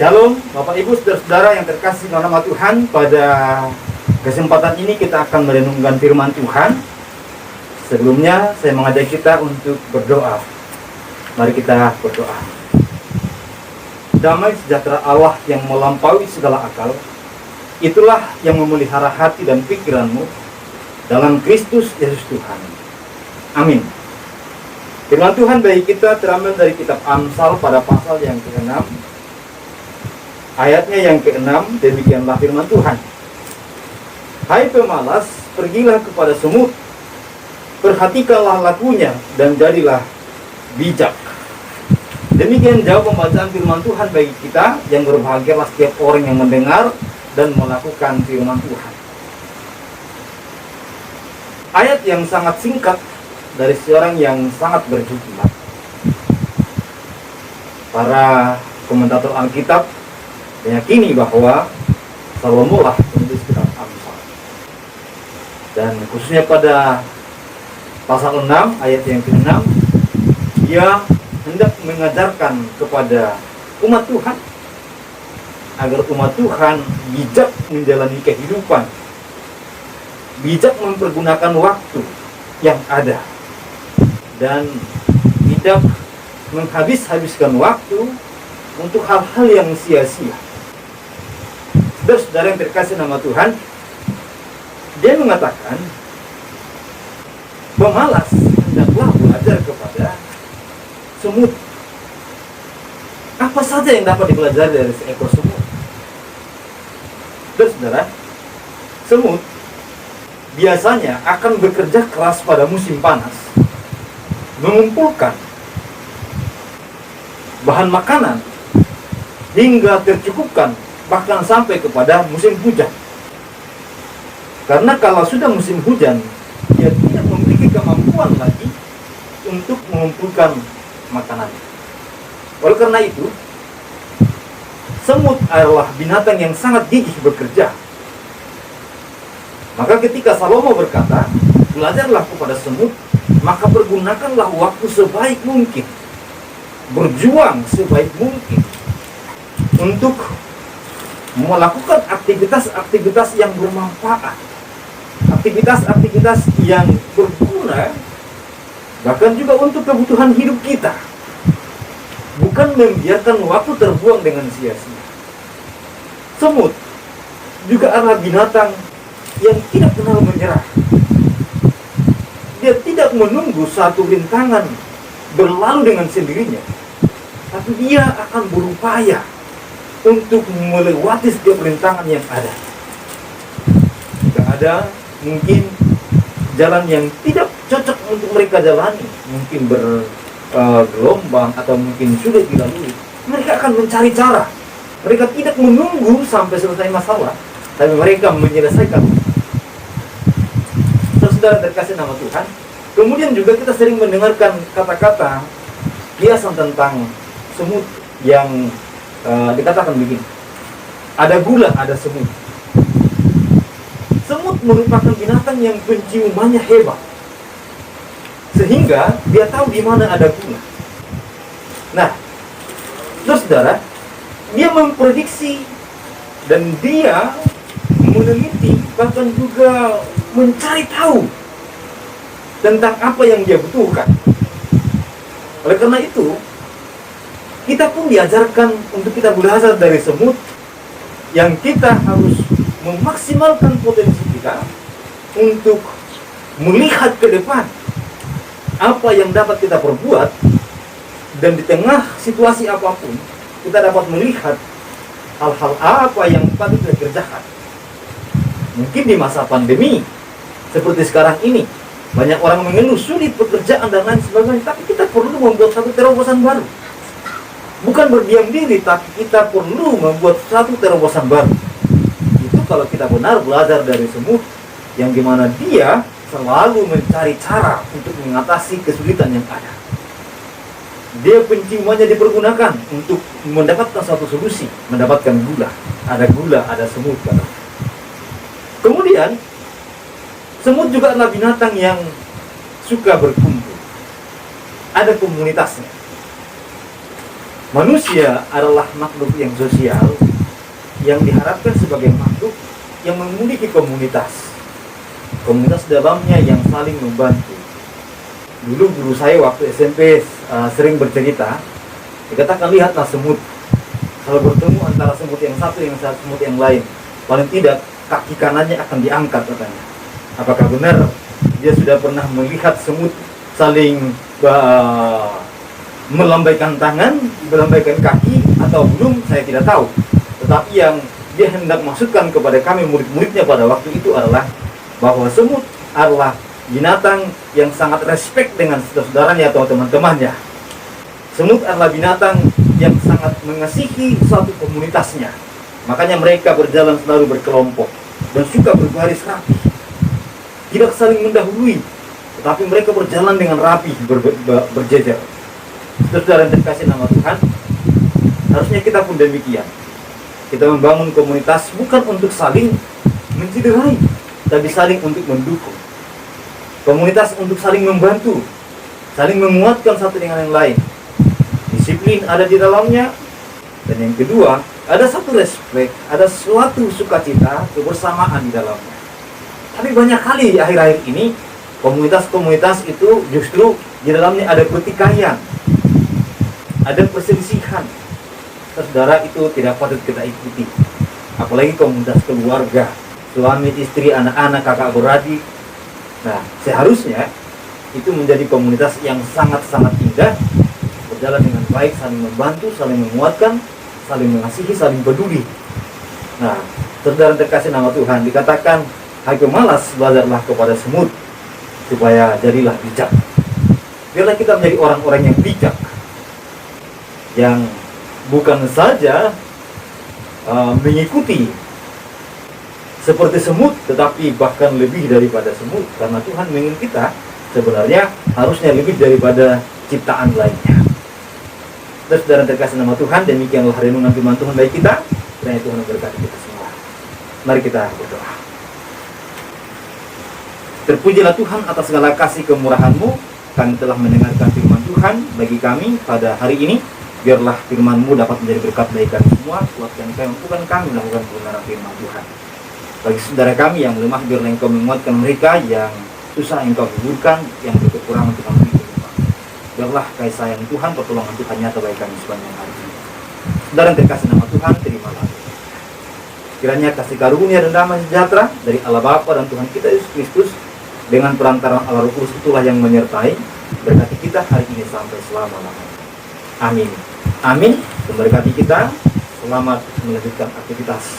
Shalom Bapak Ibu Saudara-saudara yang terkasih dalam nama Tuhan. Pada kesempatan ini kita akan merenungkan firman Tuhan. Sebelumnya saya mengajak kita untuk berdoa. Mari kita berdoa. Damai sejahtera Allah yang melampaui segala akal, itulah yang memelihara hati dan pikiranmu dalam Kristus Yesus Tuhan. Amin. Firman Tuhan bagi kita terambil dari kitab Amsal pada pasal yang ke-6, ayatnya yang ke-6. Demikianlah firman Tuhan. Hai pemalas, pergilah kepada semut, perhatikanlah lakunya dan jadilah bijak. Demikian jauh pembacaan firman Tuhan bagi kita. Yang berbahagialah setiap orang yang mendengar dan melakukan firman Tuhan. Ayat yang sangat singkat dari seorang yang sangat berhikmat. Para komentator Alkitab meyakini bahwa Salomo lah penulis kitab Amsal. Dan khususnya pada pasal 6 ayat yang ke-6, dia hendak mengajarkan kepada umat Tuhan agar umat Tuhan bijak menjalani kehidupan, bijak mempergunakan waktu yang ada, dan tidak menghabis-habiskan waktu untuk hal-hal yang sia-sia. Saudara yang terkasih nama Tuhan, dia mengatakan, pemalas hendaklah belajar kepada semut. Apa saja yang dapat dipelajari dari seekor semut? Saudara, semut biasanya akan bekerja keras pada musim panas, mengumpulkan bahan makanan hingga tercukupkan, bahkan sampai kepada musim hujan. Karena kalau sudah musim hujan, dia tidak memiliki kemampuan lagi untuk mengumpulkan makanan. Oleh karena itu, semut adalah binatang yang sangat gigih bekerja. Maka ketika Salomo berkata, belajarlah kepada semut, maka pergunakanlah waktu sebaik mungkin, berjuang sebaik mungkin untuk melakukan aktivitas-aktivitas yang bermanfaat, aktivitas-aktivitas yang berguna, bahkan juga untuk kebutuhan hidup kita. Bukan membiarkan waktu terbuang dengan sia-sia. Semut juga adalah binatang yang tidak kenal menyerah. Dia tidak menunggu satu rintangan berlalu dengan sendirinya, tapi dia akan berupaya untuk melewati setiap rintangan yang ada. Jika ada mungkin jalan yang tidak cocok untuk mereka jalani, mungkin bergelombang atau mungkin sulit dilalui, mereka akan mencari cara. Mereka tidak menunggu sampai selesai masalah, tapi mereka menyelesaikan. Saudara terkasih nama Tuhan, kemudian juga kita sering mendengarkan kata-kata kiasan tentang semut yang dikatakan begini, ada gula, ada semut. Semut merupakan binatang yang penciumannya hebat, sehingga dia tahu di mana ada gula. Nah, saudara, dia memprediksi dan dia meneliti, bahkan juga mencari tahu tentang apa yang dia butuhkan. Oleh karena itu, kita pun diajarkan untuk kita belajar dari semut, yang kita harus memaksimalkan potensi kita untuk melihat ke depan apa yang dapat kita perbuat, dan di tengah situasi apapun kita dapat melihat hal-hal apa yang patut kita kerjakan. Mungkin di masa pandemi seperti sekarang ini, banyak orang mengeluh sulit pekerjaan dan lain sebagainya, tapi kita perlu membuat satu terobosan baru. Bukan berdiam diri, tapi kita perlu membuat satu terobosan baru. Itu kalau kita benar belajar dari semut, yang dimana dia selalu mencari cara untuk mengatasi kesulitan yang ada. Dia penciumannya dipergunakan untuk mendapatkan suatu solusi, mendapatkan gula. Ada gula, ada semut. Kemudian, semut juga adalah binatang yang suka berkumpul. Ada komunitasnya. Manusia adalah makhluk yang sosial, yang diharapkan sebagai makhluk yang memiliki komunitas. Komunitas dalamnya yang saling membantu. Dulu guru saya waktu SMP sering bercerita, dikatakan lihatlah semut. Kalau bertemu antara semut yang satu dengan semut yang lain, paling tidak kaki kanannya akan diangkat katanya. Apakah benar dia sudah pernah melihat semut saling melambaikan tangan, melambaikan kaki atau belum, saya tidak tahu. Tetapi yang dia hendak masukkan kepada kami murid-muridnya pada waktu itu adalah bahwa semut adalah binatang yang sangat respect dengan saudara-saudaranya atau teman-temannya. Semut adalah binatang yang sangat mengasihi suatu komunitasnya. Makanya mereka berjalan selalu berkelompok dan suka berbaris rapi. Tidak saling mendahului, tetapi mereka berjalan dengan rapi, berjejer. Saudara yang terkasih nama Tuhan, harusnya kita pun demikian. Kita membangun komunitas bukan untuk saling menciderai, tapi saling untuk mendukung. Komunitas untuk saling membantu, saling menguatkan satu dengan yang lain. Disiplin ada di dalamnya. Dan yang kedua, ada satu respek, ada suatu sukacita, kebersamaan di dalamnya. Tapi banyak kali akhir-akhir ini, komunitas-komunitas itu justru di dalamnya ada pertikaian, ada perselisihan. Saudara, itu tidak patut kita ikuti. Apalagi komunitas keluarga, suami, istri, anak-anak, kakak beradik. Nah, seharusnya itu menjadi komunitas yang sangat-sangat indah, berjalan dengan baik, saling membantu, saling menguatkan, saling mengasihi, saling peduli. Nah, saudara terkasih nama Tuhan, dikatakan, hai pemalas, belajarlah kepada semut, supaya jadilah bijak. Biarlah kita menjadi orang-orang yang bijak, yang bukan saja mengikuti seperti semut, tetapi bahkan lebih daripada semut, karena Tuhan ingin kita sebenarnya harusnya lebih daripada ciptaan lainnya. Terus saudara terkasih nama Tuhan, demikianlah renungan firman Tuhan bagi kita. Kiranya Tuhan memberkati kita semua. Mari kita berdoa. Terpujilah Tuhan atas segala kasih kemurahan-Mu. Kami telah mendengarkan firman Tuhan bagi kami pada hari ini. Biarlah firman-Mu dapat menjadi berkat bagi kami semua. Kuatkan kami, mampukan kami melakukan kebenaran firman Tuhan. Bagi saudara kami yang lemah, biarlah Engkau menguatkan mereka. Yang susah Engkau hiburkan, yang berkekurangan Tuhan beri kekuatan. Biarlah kasih sayang Tuhan, pertolongan Tuhan nyata bagi kami sepanjang hari ini. Saudara yang terkasih nama Tuhan, terimalah. Kiranya kasih karunia dan damai sejahtera dari Allah Bapa dan Tuhan kita Yesus Kristus dengan perantaraan Allah Roh Kudus itulah yang menyertai berkati kita hari ini sampai selama-lamanya. Amin. Amin. Memberkati kita. Selamat melanjutkan aktivitas.